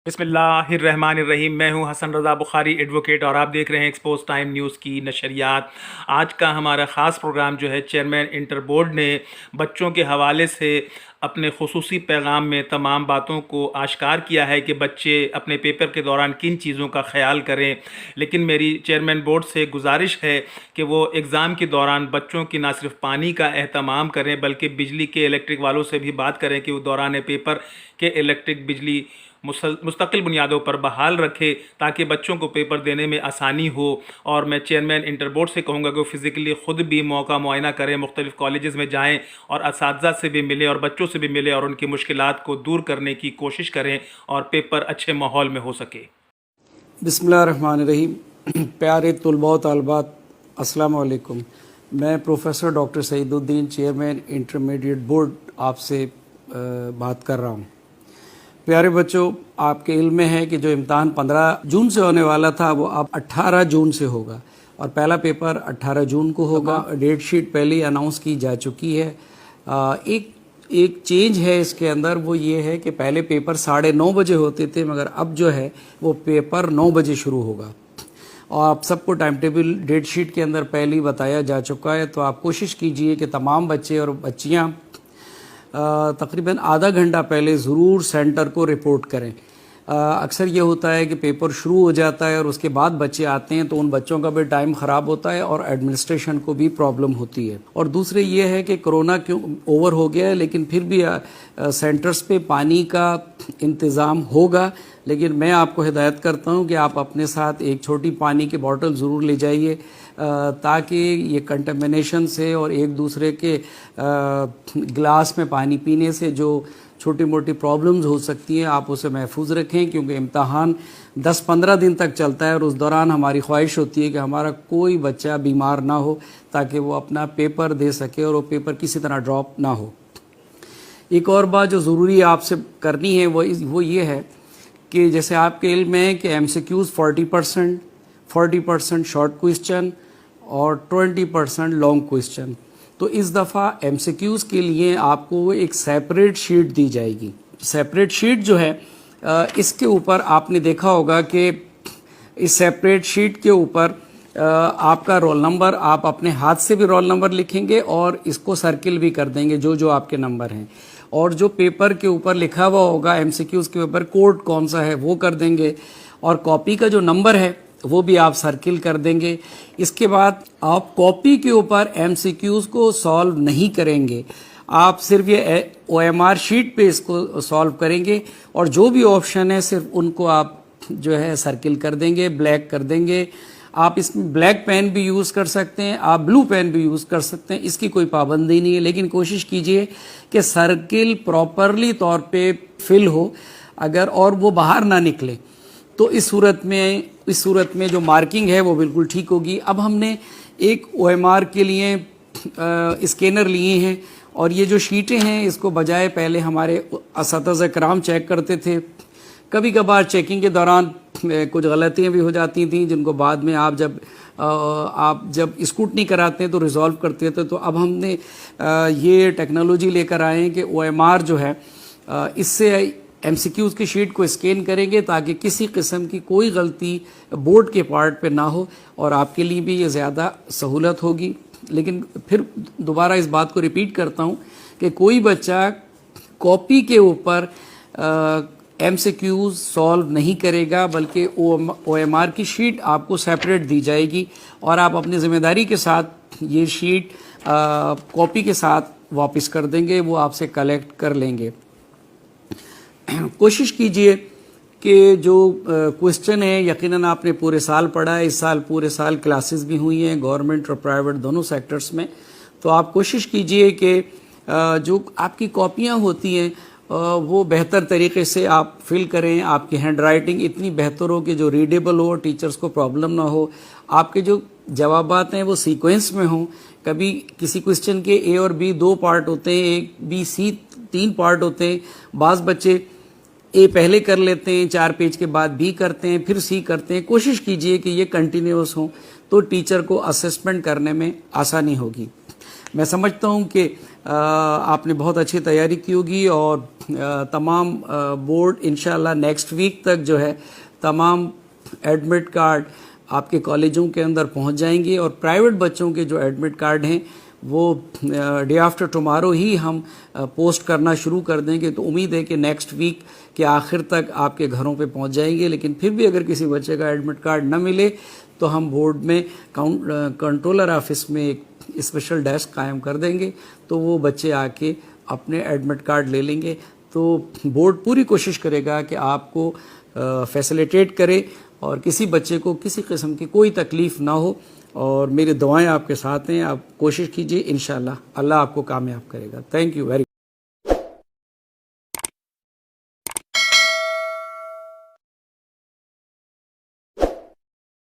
بسم اللہ الرحمن الرحیم۔ میں ہوں حسن رضا بخاری ایڈوکیٹ اور آپ دیکھ رہے ہیں ایکسپوز ٹائم نیوز کی نشریات۔ آج کا ہمارا خاص پروگرام جو ہے چیئرمین انٹر بورڈ نے بچوں کے حوالے سے اپنے خصوصی پیغام میں تمام باتوں کو آشکار کیا ہے کہ بچے اپنے پیپر کے دوران کن چیزوں کا خیال کریں، لیکن میری چیئرمین بورڈ سے گزارش ہے کہ وہ ایگزام کے دوران بچوں کی نہ صرف پانی کا اہتمام کریں بلکہ بجلی کے الیکٹرک والوں سے بھی بات کریں کہ وہ دوران پیپر کے الیکٹرک بجلی مستقل بنیادوں پر بحال رکھے تاکہ بچوں کو پیپر دینے میں آسانی ہو۔ اور میں چیئرمین انٹر بورڈ سے کہوں گا کہ وہ فزیکلی خود بھی موقع معائنہ کریں، مختلف کالجز میں جائیں اور اساتذہ سے بھی ملیں اور بچوں سے بھی ملیں اور ان کی مشکلات کو دور کرنے کی کوشش کریں اور پیپر اچھے ماحول میں ہو سکے۔ بسم اللہ الرحمن الرحیم۔ پیارے طلباء و طالبات، السلام علیکم۔ میں پروفیسر ڈاکٹر سعید الدین، چیئرمین انٹرمیڈیٹ بورڈ آپ سے بات کر رہا ہوں۔ پیارے بچوں، آپ کے علم میں ہے کہ جو امتحان 15 جون سے ہونے والا تھا وہ اب 18 جون سے ہوگا اور پہلا پیپر 18 جون کو ہوگا۔ ڈیٹ شیٹ پہلے ہی اناؤنس کی جا چکی ہے۔ ایک چینج ہے اس کے اندر، وہ یہ ہے کہ پہلے پیپر 9:30 بجے ہوتے تھے، مگر اب جو ہے وہ پیپر 9 بجے شروع ہوگا، اور آپ سب کو ٹائم ٹیبل ڈیٹ شیٹ کے اندر پہلے ہی بتایا جا چکا ہے۔ تو آپ کوشش کیجئے کہ تمام بچے اور بچیاں تقریباً آدھا گھنٹہ پہلے ضرور سینٹر کو رپورٹ کریں۔ اکثر یہ ہوتا ہے کہ پیپر شروع ہو جاتا ہے اور اس کے بعد بچے آتے ہیں تو ان بچوں کا بھی ٹائم خراب ہوتا ہے اور ایڈمنسٹریشن کو بھی پرابلم ہوتی ہے۔ اور دوسرے یہ ہے کہ کرونا کیوں اوور ہو گیا ہے، لیکن پھر بھی سینٹرز پہ پانی کا انتظام ہوگا، لیکن میں آپ کو ہدایت کرتا ہوں کہ آپ اپنے ساتھ ایک چھوٹی پانی کی بوٹل ضرور لے جائیے تاکہ یہ کنٹامنیشن سے اور ایک دوسرے کے گلاس میں پانی پینے سے جو چھوٹی موٹی پرابلمز ہو سکتی ہیں آپ اسے محفوظ رکھیں، کیونکہ امتحان 10-15 دن تک چلتا ہے اور اس دوران ہماری خواہش ہوتی ہے کہ ہمارا کوئی بچہ بیمار نہ ہو تاکہ وہ اپنا پیپر دے سکے اور وہ پیپر کسی طرح ڈراپ نہ ہو۔ ایک اور بات جو ضروری آپ سے کرنی ہے وہ یہ ہے کہ جیسے آپ کے علم میں ہے کہ MCQs 40% short question اور 20% لانگ کوئسچن، تو اس دفعہ ایم سی کیوز کے لیے آپ کو ایک سیپریٹ شیٹ دی جائے گی۔ سیپریٹ شیٹ جو ہے اس کے اوپر آپ نے دیکھا ہوگا کہ اس سیپریٹ شیٹ کے اوپر آپ کا رول نمبر، آپ اپنے ہاتھ سے بھی رول نمبر لکھیں گے اور اس کو سرکل بھی کر دیں گے جو آپ کے نمبر ہیں، اور جو پیپر کے اوپر لکھا ہوا ہوگا ایم سی کیوز کے اوپر کوڈ کون سا ہے وہ کر دیں گے، اور کاپی کا جو نمبر ہے وہ بھی آپ سرکل کر دیں گے۔ اس کے بعد آپ کاپی کے اوپر ایم سی کیوز کو سالو نہیں کریں گے، آپ صرف یہ او ایم آر شیٹ پہ اس کو سالو کریں گے، اور جو بھی آپشن ہے صرف ان کو آپ جو ہے سرکل کر دیں گے، بلیک کر دیں گے۔ آپ اس میں بلیک پین بھی یوز کر سکتے ہیں، آپ بلو پین بھی یوز کر سکتے ہیں، اس کی کوئی پابندی نہیں ہے، لیکن کوشش کیجئے کہ سرکل پراپرلی طور پہ فل ہو اگر، اور وہ باہر نہ نکلے، تو اس صورت میں جو مارکنگ ہے وہ بالکل ٹھیک ہوگی۔ اب ہم نے ایک او ایم آر کے لیے اسکینر لیے ہیں، اور یہ جو شیٹیں ہیں اس کو بجائے پہلے ہمارے اساتذہ کرام چیک کرتے تھے، کبھی کبھار چیکنگ کے دوران کچھ غلطیاں بھی ہو جاتی تھیں جن کو بعد میں آپ جب اسکروٹنی کراتے ہیں تو ریزالو کرتے تھے۔ تو اب ہم نے یہ ٹیکنالوجی لے کر آئے ہیں کہ او ایم آر جو ہے اس سے ایم سی کیوز کی شیٹ کو اسکین کریں گے تاکہ کسی قسم کی کوئی غلطی بورڈ کے پارٹ پہ نہ ہو، اور آپ کے لیے بھی یہ زیادہ سہولت ہوگی۔ لیکن پھر دوبارہ اس بات کو ریپیٹ کرتا ہوں کہ کوئی بچہ کاپی کے اوپر ایم سی کیوز سالو نہیں کرے گا، بلکہ او ایم آر کی شیٹ آپ کو سیپریٹ دی جائے گی، اور آپ اپنی ذمہ داری کے ساتھ یہ شیٹ کاپی کے ساتھ واپس کر دیں گے، وہ آپ سے کلیکٹ کر لیں گے۔ کوشش کیجئے کہ جو کوسچن ہے یقیناً آپ نے پورے سال پڑھا ہے، اس سال پورے سال کلاسز بھی ہوئی ہیں گورنمنٹ اور پرائیویٹ دونوں سیکٹرز میں، تو آپ کوشش کیجئے کہ جو آپ کی کاپیاں ہوتی ہیں وہ بہتر طریقے سے آپ فل کریں، آپ کی ہینڈ رائٹنگ اتنی بہتر ہو کہ جو ریڈیبل ہو، ٹیچرز کو پرابلم نہ ہو، آپ کے جو جوابات ہیں وہ سیکوینس میں ہوں۔ کبھی کسی کوسچن کے اے اور بی 2 پارٹ ہوتے ہیں، ایک بی سی 3 پارٹ ہوتے ہیں، بعض بچے اے پہلے کر لیتے ہیں، 4 پیج کے بعد بی کرتے ہیں، پھر سی کرتے ہیں۔ کوشش کیجئے کہ یہ کنٹینیوس ہوں تو ٹیچر کو اسسمنٹ کرنے میں آسانی ہوگی۔ میں سمجھتا ہوں کہ آپ نے بہت اچھی تیاری کی ہوگی اور تمام بورڈ انشاءاللہ نیکسٹ ویک تک جو ہے تمام ایڈمٹ کارڈ آپ کے کالجوں کے اندر پہنچ جائیں گے، اور پرائیویٹ بچوں کے جو ایڈمٹ کارڈ ہیں وہ ڈے آفٹر ٹمارو ہی ہم پوسٹ کرنا شروع کر دیں گے. تو امید ہے کہ نیکسٹ ویک کے آخر تک آپ کے گھروں پہ پہنچ جائیں گے. لیکن پھر بھی اگر کسی بچے کا ایڈمٹ کارڈ نہ ملے تو ہم بورڈ میں کنٹرولر آفس میں ایک اسپیشل ڈیسک قائم کر دیں گے، تو وہ بچے آ کے اپنے ایڈمٹ کارڈ لے لیں گے. تو بورڈ پوری کوشش کرے گا کہ آپ کو فیسیلیٹیٹ کرے اور کسی بچے کو کسی قسم کی کوئی تکلیف نہ ہو. اور میری دعائیں آپ کے ساتھ ہیں، آپ کوشش کیجئے، انشاءاللہ اللہ آپ کو کامیاب کرے گا. Thank you very